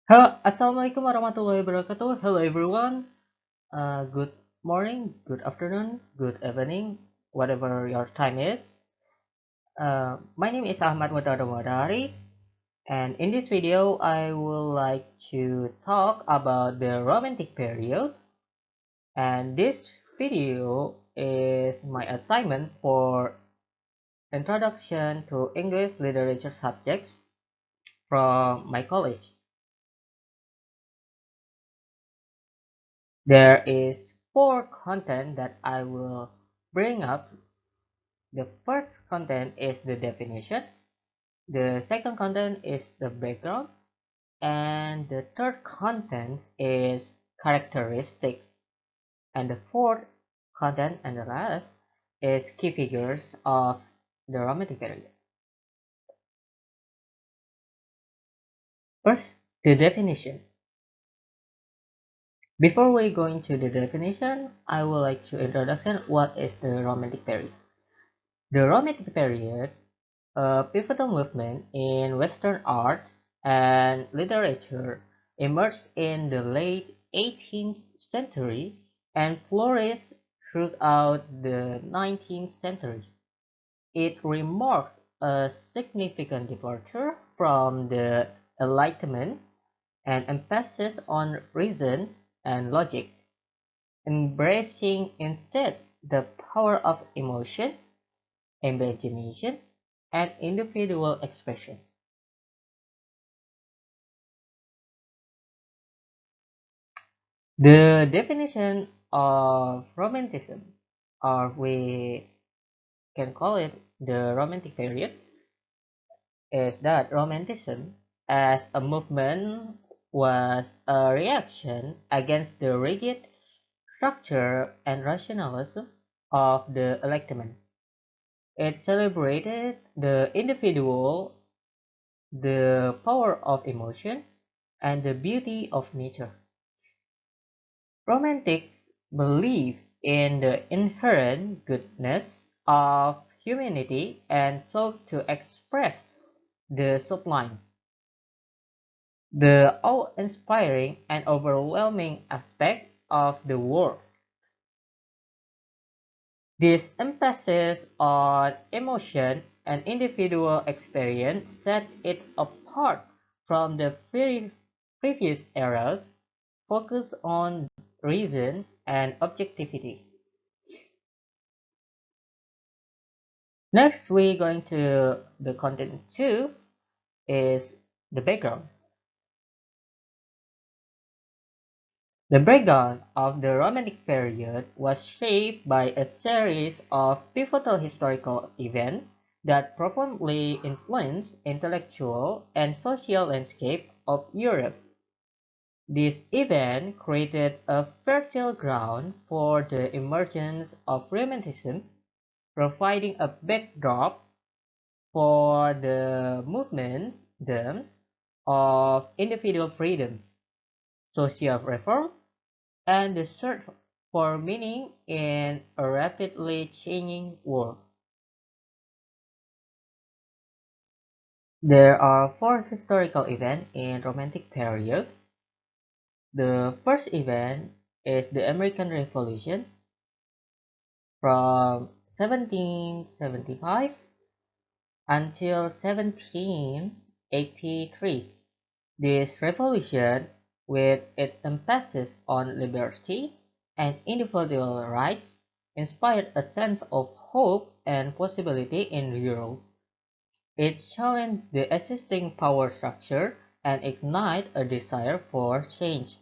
Halo, Assalamualaikum warahmatullahi wabarakatuh. Hello everyone. Good morning, good afternoon, good evening, whatever your time is. My name is Ahmad Wadari, and in this video, I would like to talk about the Romantic period. And this video is my assignment for Introduction to English Literature subjects from my college. There is four content that I will bring up. The first content is the definition, the second content is the background, and the third content is characteristics, and the fourth content and the last is key figures of the Romantic period. First, the definition. Before we go into the definition, I would like to introduction what is the Romantic period. The Romantic period, a pivotal movement in Western art and literature, emerged in the late 18th century and flourished throughout the 19th century. It remarked a significant departure from the Enlightenment and emphasis on reason and logic, embracing instead the power of emotion, imagination, and individual expression. The definition of Romanticism, or we can call it the Romantic period, is that Romanticism as a movement was a reaction against the rigid structure and rationalism of the Enlightenment. It celebrated the individual, the power of emotion, and the beauty of nature. Romantics believe in the inherent goodness of humanity and sought to express the sublime, the awe-inspiring and overwhelming aspect of the world. This emphasis on emotion and individual experience set it apart from the previous eras focused on reason and objectivity. Next, we're going to the content 2 is the background. The breakdown of the Romantic period was shaped by a series of pivotal historical events that profoundly influenced intellectual and social landscape of Europe. This event created a fertile ground for the emergence of Romanticism, providing a backdrop for the movements of individual freedom, social reform, and the search for meaning in a rapidly changing world. There are four historical events in Romantic period. The first event is the American Revolution from 1775 until 1783. This revolution, with its emphasis on liberty and individual rights, inspired a sense of hope and possibility in Europe. It challenged the existing power structure and ignited a desire for change.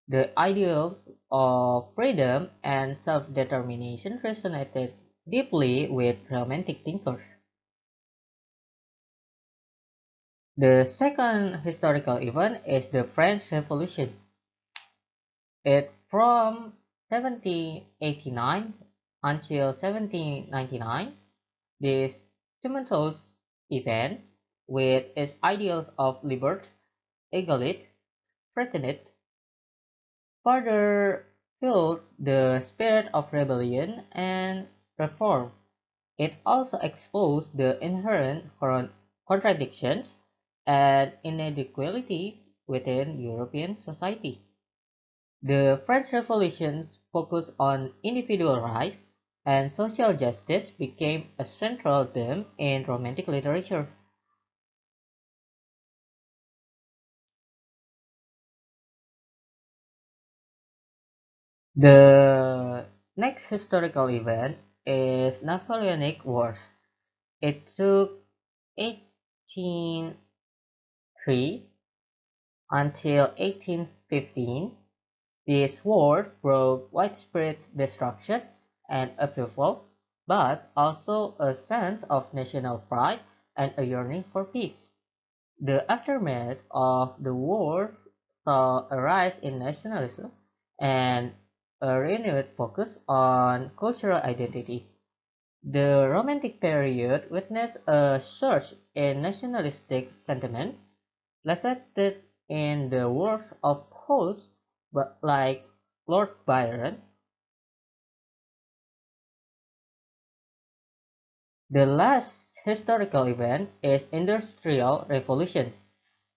The ideals of freedom and self-determination resonated deeply with Romantic thinkers. The second historical event is the French Revolution. It from 1789 until 1799, this tumultuous event, with its ideals of liberty, equality, fraternity, further fueled the spirit of rebellion and reform. It also exposed the inherent contradictions and inequality within European society. The French Revolution's focus on individual rights and social justice became a central theme in Romantic literature. The next historical event is Napoleonic Wars. It took 1803 until 1815. These wars brought widespread destruction and upheaval, but also a sense of national pride and a yearning for peace. The aftermath of the wars saw a rise in nationalism and a renewed focus on cultural identity. The Romantic period witnessed a surge in nationalistic sentiment reflected in the works of poets like Lord Byron. The last historical event is Industrial Revolution.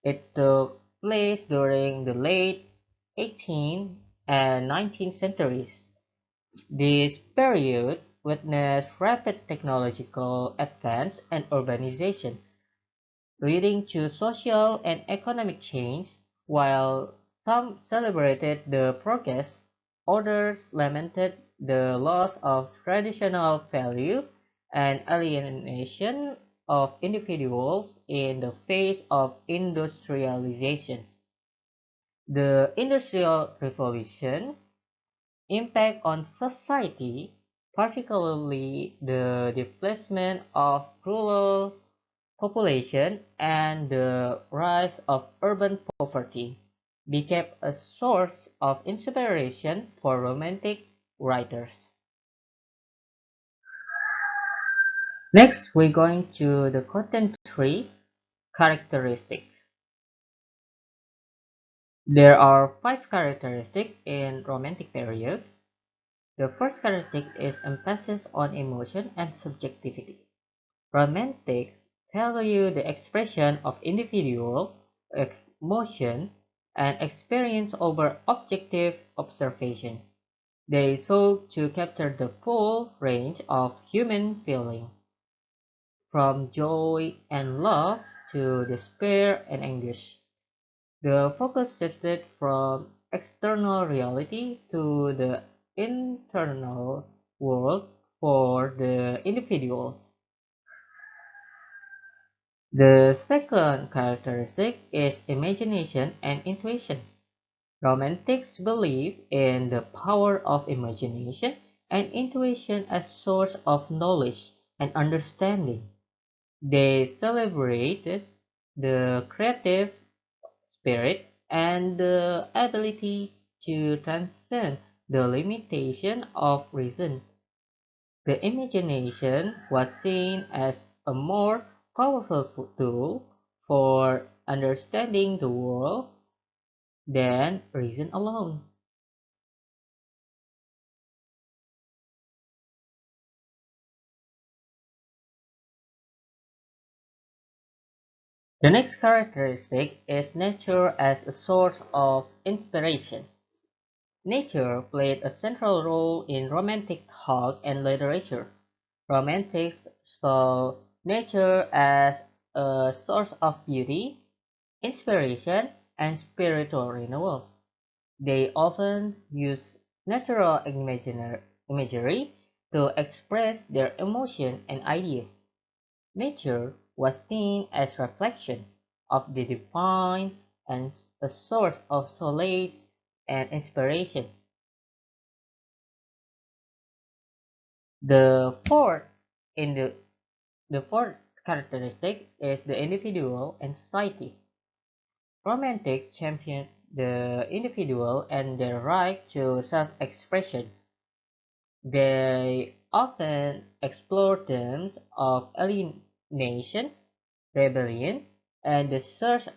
It took place during the late 18th and 19th centuries. This period witnessed rapid technological advance and urbanization, leading to social and economic change. While some celebrated the progress, others lamented the loss of traditional value and alienation of individuals in the face of industrialization. The Industrial Revolution impact on society, particularly the displacement of rural population and the rise of urban poverty, became a source of inspiration for Romantic writers. Next, we're going to the content tree characteristics. There are five characteristics in Romantic period. The first characteristic is emphasis on emotion and subjectivity. Romantics value the expression of individual emotion and experience over objective observation. They sought to capture the full range of human feeling, from joy and love to despair and anguish. The focus shifted from external reality to the internal world for the individual. The second characteristic is imagination and intuition. Romantics believe in the power of imagination and intuition as source of knowledge and understanding. They celebrated the creative spirit and the ability to transcend the limitation of reason. The imagination was seen as a more powerful tool for understanding the world than reason alone. The next characteristic is nature as a source of inspiration. Nature played a central role in Romantic thought and literature. Romantics saw nature as a source of beauty, inspiration, and spiritual renewal. They often use natural imagery to express their emotion and ideas. Nature was seen as reflection of the divine and a source of solace and inspiration. The fourth in the fourth characteristic is the individual and society. Romantics champion the individual and their right to self-expression. They often explore themes of alienation, rebellion, and the search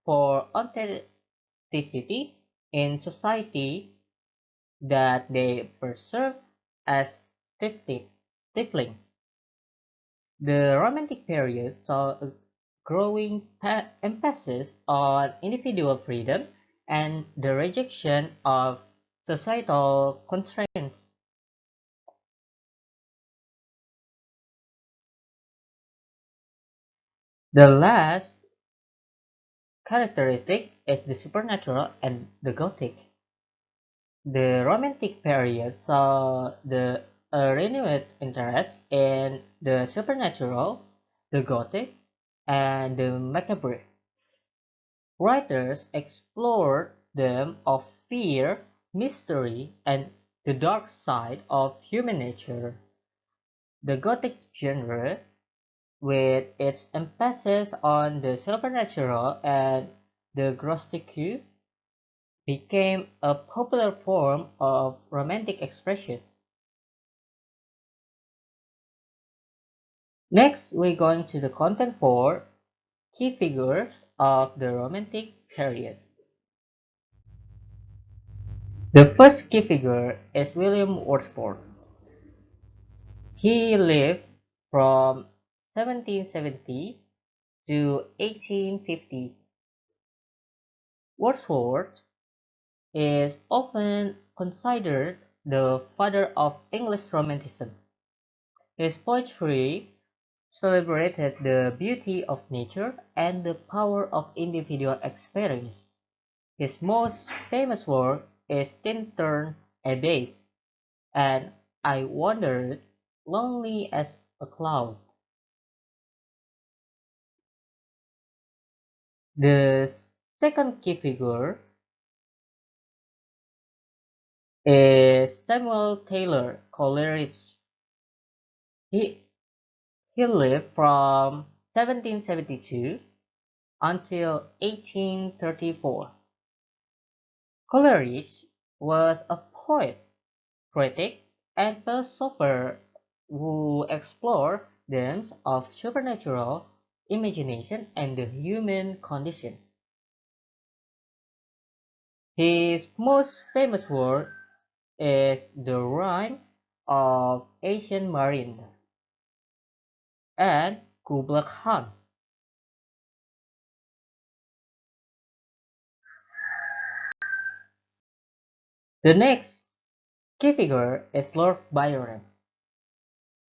for authenticity in society that they perceive as stifling. The Romantic period saw a growing emphasis on individual freedom and the rejection of societal constraints. The last characteristic is the supernatural and the Gothic. The Romantic period saw the a renewed interest in the supernatural, the Gothic, and the macabre. Writers explored themes of fear, mystery, and the dark side of human nature. The Gothic genre, with its emphasis on the supernatural and the grotesque, became a popular form of romantic expression. Next, we're going to the content for key figures of the Romantic period. The first key figure is William Wordsworth. He lived from 1770 to 1850. Wordsworth is often considered the father of English Romanticism. His poetry celebrated the beauty of nature and the power of individual experience. His most famous work is Tintern Abbey and I Wandered Lonely as a Cloud. The second key figure is Samuel Taylor Coleridge. He, he lived from 1772 until 1834. Coleridge was a poet, critic, and philosopher who explored themes of supernatural imagination and the human condition. His most famous work is The Rime of Ancient Marine and Kubla Khan. The next key figure is Lord Byron.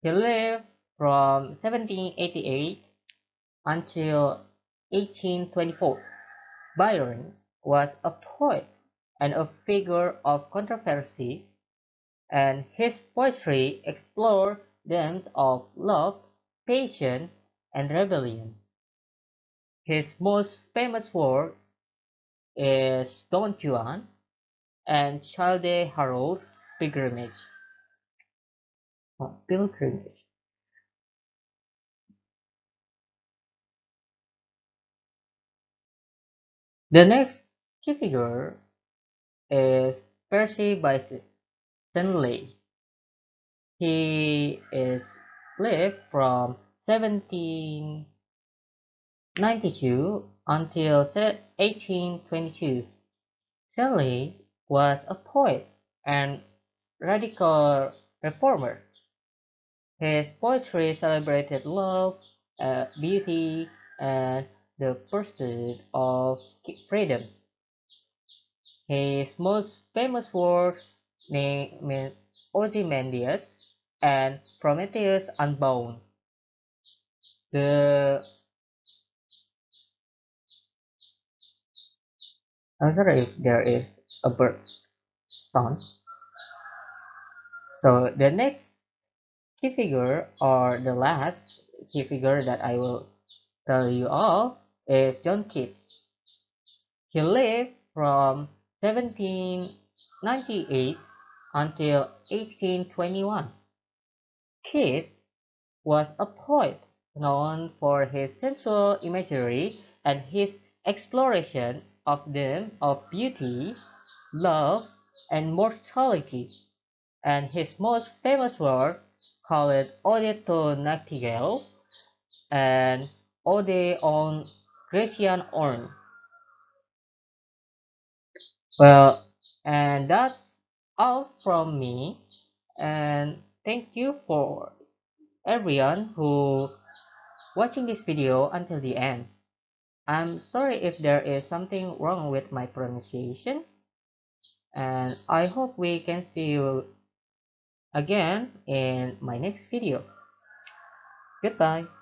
He lived from 1788 until 1824. Byron was a poet and a figure of controversy, and his poetry explored themes of love, passion, and rebellion. His most famous work is Don Juan and Childe Harold's Pilgrimage. Pilgrimage. The next key figure is Percy Bysshe Shelley. He is lived from 1792 until 1822. Shelley was a poet and radical reformer. His poetry celebrated love, beauty, and the pursuit of freedom. His most famous works named Ozymandias and Prometheus Unbound. The I'm sorry if there is a bird sound. So the next key figure or the last key figure that I will tell you all is John Keats. He lived from 1798 until 1821. Keats was a poet known for his sensual imagery and his exploration of them of beauty, love, and mortality, and his most famous work, called Ode to Nightingale and Ode on Grecian Urn. Well, and that's all from me, and thank you for everyone who watching this video until the end. I'm sorry if there is something wrong with my pronunciation, and I hope we can see you again in my next video. Goodbye.